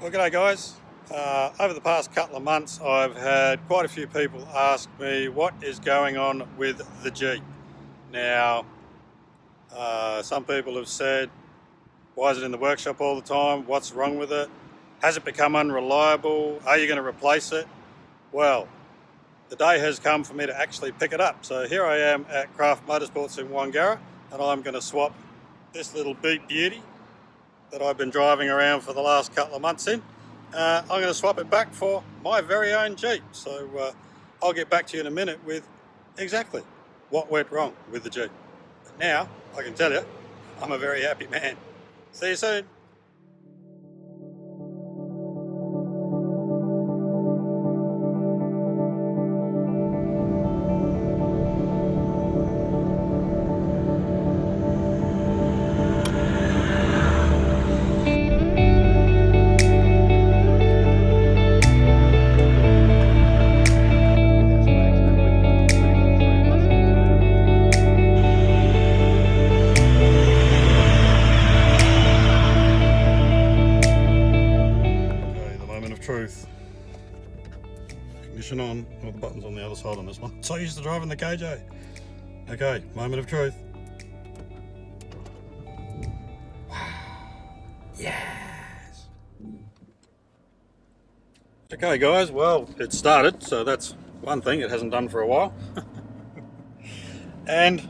Well, g'day guys. Over the past couple of months I've had quite a few people ask me what is going on with the Jeep. Now, some people have said, why is it in the workshop all the time? What's wrong with it? Has it become unreliable? Are you going to replace it? Well, the day has come for me to actually pick it up. So here I am at Craft Motorsports in Wangara, and I'm going to swap this little beat beauty that I've been driving around for the last couple of months in. I'm going to swap it back for my very own Jeep. So I'll get back to you in a minute with exactly what went wrong with the Jeep. But now I can tell you, I'm a very happy man. See you soon. Truth. Ignition on. Well, the button's on the other side on this one. So I used to drive in the KJ. Okay, moment of truth. Yes. Okay guys, well it started, so that's one thing it hasn't done for a while. And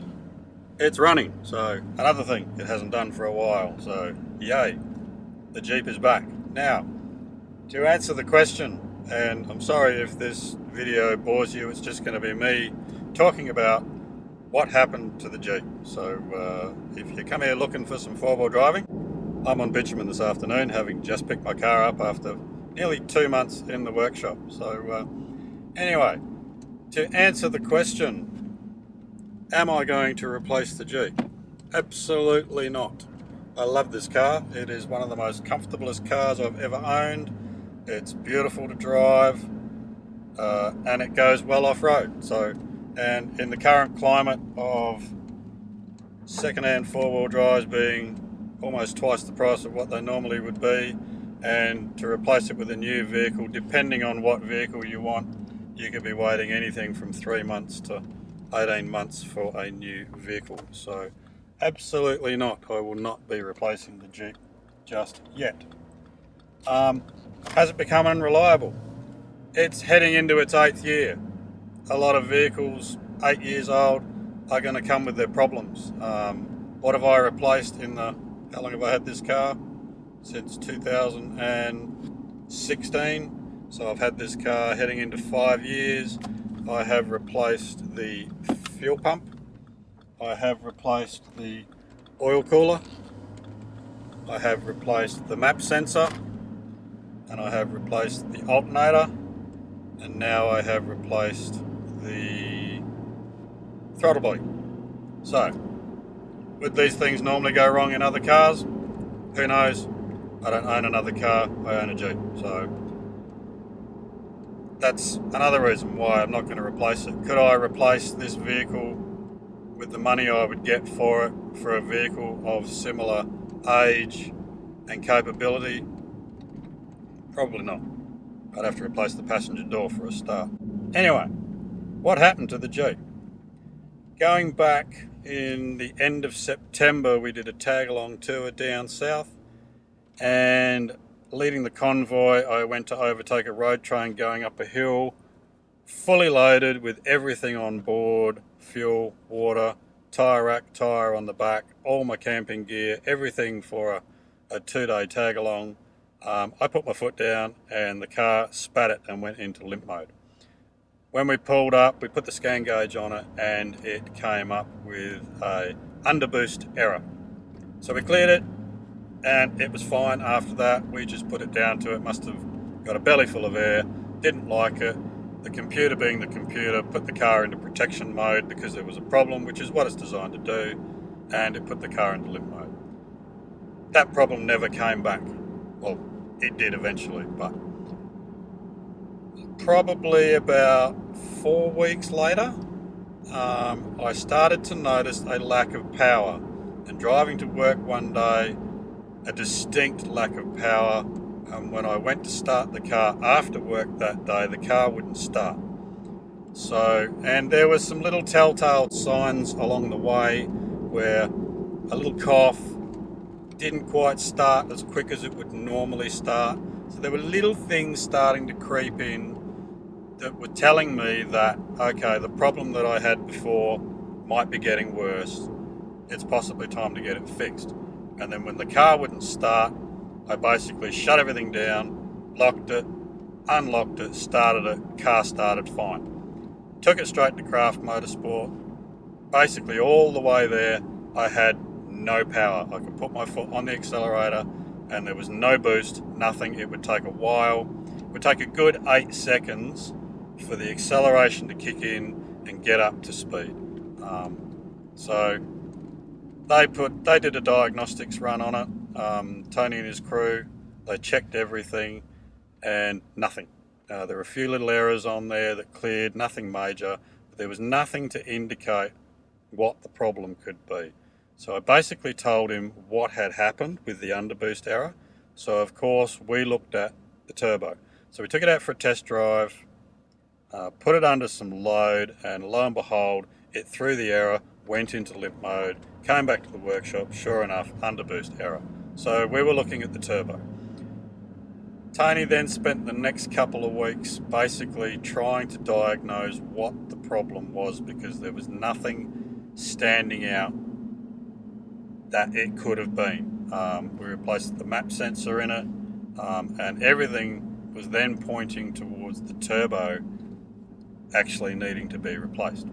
it's running, so another thing it hasn't done for a while. So yay, the Jeep is back. Now, to answer the question, and I'm sorry if this video bores you, it's just going to be me talking about what happened to the Jeep. So if you come here looking for some four-wheel driving, I'm on bitumen this afternoon, having just picked my car up after nearly 2 months in the workshop. So anyway, to answer the question, am I going to replace the Jeep? Absolutely not. I love this car. It is one of the most comfortablest cars I've ever owned. It's beautiful to drive, and it goes well off-road. So, and in the current climate of second-hand four-wheel drives being almost twice the price of what they normally would be, and to replace it with a new vehicle, depending on what vehicle you want, you could be waiting anything from 3 months to 18 months for a new vehicle. So, absolutely not. I will not be replacing the Jeep just yet. Has it become unreliable? It's heading into its 8th year. A lot of vehicles 8 years old are going to come with their problems. What have I replaced in the, how long have I had this car? Since 2016. So I've had this car heading into 5 years. I have replaced the fuel pump. I have replaced the oil cooler. I have replaced the map sensor. And I have replaced the alternator, and now I have replaced the throttle body. So, would these things normally go wrong in other cars? Who knows? I don't own another car, I own a Jeep. So, that's another reason why I'm not going to replace it. Could I replace this vehicle with the money I would get for it for a vehicle of similar age and capability? Probably not. I'd have to replace the passenger door for a start. Anyway, what happened to the Jeep? Going back in the end of September, we did a tag-along tour down south, and leading the convoy, I went to overtake a road train going up a hill, fully loaded with everything on board, fuel, water, tyre rack, tyre on the back, all my camping gear, everything for a 2-day tag-along. I put my foot down and the car spat it and went into limp mode. When we pulled up, we put the scan gauge on it and it came up with a underboost error. So we cleared it and it was fine after that. We just put it down to it, must have got a belly full of air, didn't like it. The computer being the computer put the car into protection mode because there was a problem, which is what it's designed to do, and it put the car into limp mode. That problem never came back. Well, it did eventually, but probably about 4 weeks later, I started to notice a lack of power. And driving to work one day, a distinct lack of power and when I went to start the car after work that day, the car wouldn't start. So, and there was some little telltale signs along the way where a little cough, didn't quite start as quick as it would normally start. So there were little things starting to creep in that were telling me that, okay, the problem that I had before might be getting worse. It's possibly time to get it fixed. And then when the car wouldn't start, I basically shut everything down, locked it, unlocked it, started it, car started fine. Took it straight to Craft Motorsport. Basically all the way there, I had no power. I could put my foot on the accelerator and there was no boost, nothing. It would take a while. It would take a good 8 seconds for the acceleration to kick in and get up to speed. So they did a diagnostics run on it. Tony and his crew, they checked everything and nothing. There were a few little errors on there that cleared, nothing major, but there was nothing to indicate what the problem could be. So I basically told him what had happened with the underboost error. So of course we looked at the turbo. So we took it out for a test drive, put it under some load, and lo and behold, it threw the error, went into limp mode, came back to the workshop, sure enough, underboost error. So we were looking at the turbo. Tony then spent the next couple of weeks basically trying to diagnose what the problem was, because there was nothing standing out that it could have been. We replaced the map sensor in it, and everything was then pointing towards the turbo actually needing to be replaced.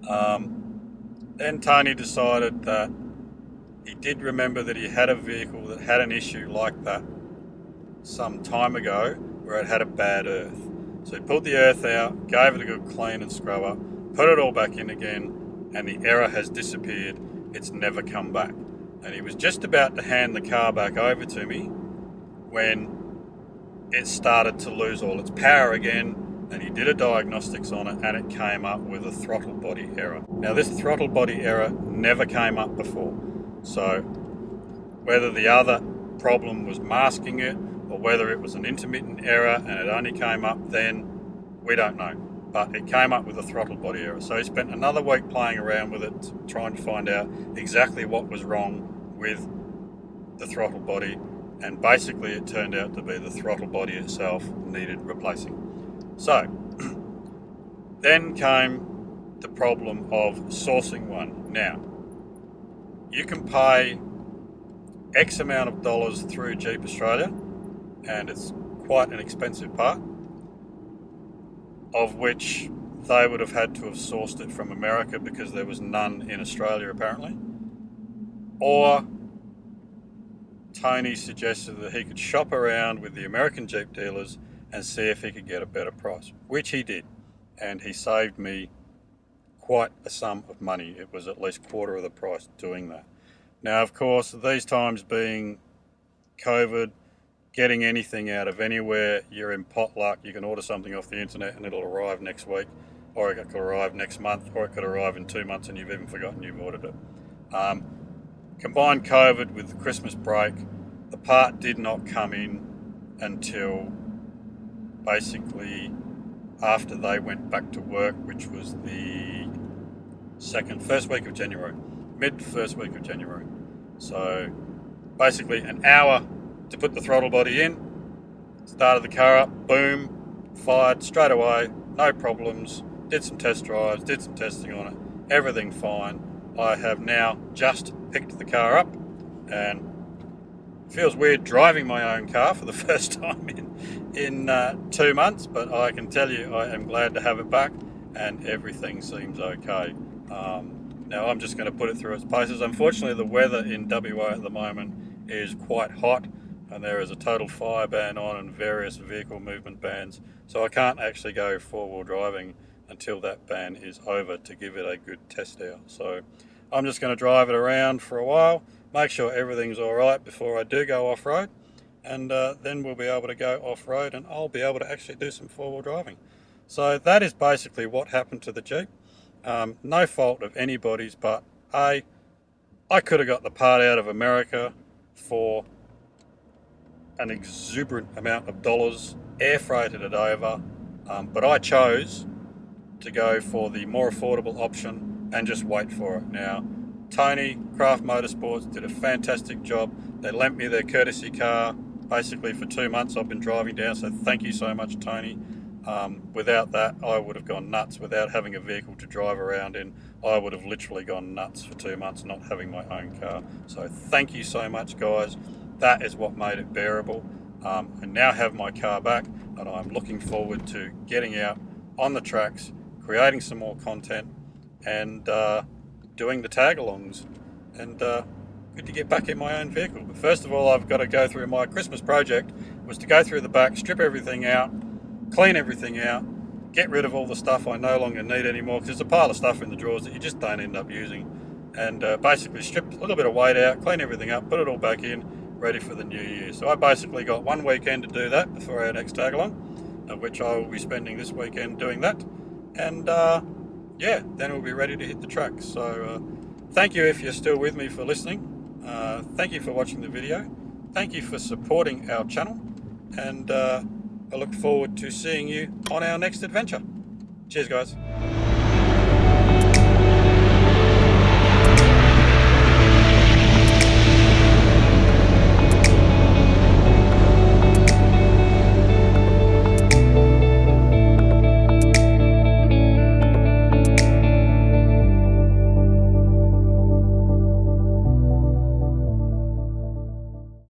Then Tony decided that he did remember that he had a vehicle that had an issue like that some time ago, where it had a bad earth. So he pulled the earth out, gave it a good clean and scrub up, put it all back in again, and the error has disappeared. It's never come back. And he was just about to hand the car back over to me when it started to lose all its power again, and he did a diagnostics on it, and it came up with a throttle body error. Now this throttle body error never came up before, so whether the other problem was masking it or whether it was an intermittent error and it only came up then, we don't know. But it came up with a throttle body error. So he spent another week playing around with it, trying to find out exactly what was wrong with the throttle body, and basically it turned out to be the throttle body itself needed replacing. So then came the problem of sourcing one. Now, you can pay X amount of dollars through Jeep Australia, and it's quite an expensive part, of which they would have had to have sourced it from America because there was none in Australia apparently. Or Tony suggested that he could shop around with the American Jeep dealers and see if he could get a better price, which he did, and he saved me quite a sum of money. It was at least quarter of the price doing that. Now of course, these times being COVID, getting anything out of anywhere, you're in potluck. You can order something off the internet and it'll arrive next week, or it could arrive next month, or it could arrive in 2 months and you've even forgotten you've ordered it. Combine COVID with the Christmas break, the part did not come in until basically after they went back to work, which was the first week of January, first week of January. So basically an hour to put the throttle body in, started the car up, boom, fired straight away, no problems, did some test drives, did some testing on it, everything fine. I have now just picked the car up, and it feels weird driving my own car for the first time in 2 months, but I can tell you I am glad to have it back and everything seems okay. Now I'm just going to put it through its paces. Unfortunately, the weather in WA at the moment is quite hot, and there is a total fire ban on and various vehicle movement bans, so I can't actually go four-wheel driving until that ban is over to give it a good test out. So I'm just going to drive it around for a while, make sure everything's all right before I do go off-road, and then we'll be able to go off-road and I'll be able to actually do some four-wheel driving. So that is basically what happened to the Jeep. No fault of anybody's, but I could have got the part out of America for an exuberant amount of dollars, air freighted it over, but I chose to go for the more affordable option and just wait for it. Now, Tony, Craft Motorsports, did a fantastic job. They lent me their courtesy car basically for 2 months. I've been driving down, so thank you so much, Tony. Without that, I would have gone nuts. Without having a vehicle to drive around in, I would have literally gone nuts for 2 months not having my own car. So thank you so much, guys. That is what made it bearable. I now have my car back, and I'm looking forward to getting out on the tracks, creating some more content, and doing the tag-alongs. And good to get back in my own vehicle. But first of all, I've got to go through my Christmas project, was to go through the back, strip everything out, clean everything out, get rid of all the stuff I no longer need anymore, because there's a pile of stuff in the drawers that you just don't end up using, and basically strip a little bit of weight out, clean everything up, put it all back in, ready for the new year. So I basically got 1 weekend to do that before our next tag along, which I will be spending this weekend doing that, and yeah, then we'll be ready to hit the track. So thank you if you're still with me for listening. Thank you for watching the video. Thank you for supporting our channel, and I look forward to seeing you on our next adventure. Cheers, guys.